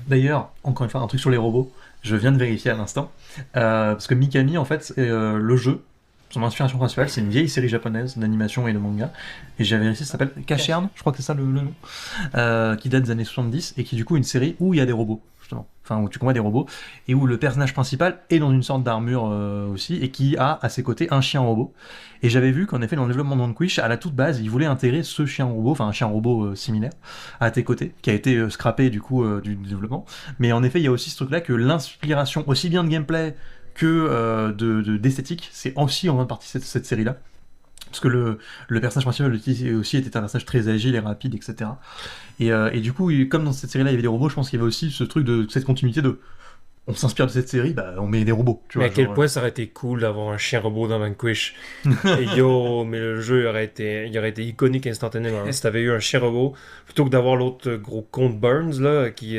D'ailleurs, encore une fois, un truc sur les robots, je viens de vérifier à l'instant, parce que Mikami, en fait, le jeu, son inspiration principale, c'est une vieille série japonaise d'animation et de manga, et j'ai vérifié, ça s'appelle Cacherne, je crois que c'est ça le nom, qui date des années 70, et qui est du coup une série où il y a des robots, justement. Enfin, où tu combats des robots, et où le personnage principal est dans une sorte d'armure aussi, et qui a à ses côtés un chien robot. Et j'avais vu qu'en effet, dans le développement de Vanquish, à la toute base, ils voulaient intégrer ce chien robot, enfin un chien robot similaire, à tes côtés, qui a été scrappé du coup du développement. Mais en effet, il y a aussi ce truc-là que l'inspiration, aussi bien de gameplay que d'esthétique, c'est aussi en grande partie cette série-là. Parce que le personnage principal aussi était un personnage très agile et rapide, etc. Et du coup, comme dans cette série-là, il y avait des robots, je pense qu'il y avait aussi ce truc de cette continuité de on s'inspire de cette série, bah on met des robots, tu Mais à vois, quel genre. point ça aurait été cool d'avoir un chien robot dans Vanquish. Et yo, mais le jeu il aurait été iconique instantanément. Si t'avais eu un chien robot, plutôt que d'avoir l'autre gros con de Burns là, qui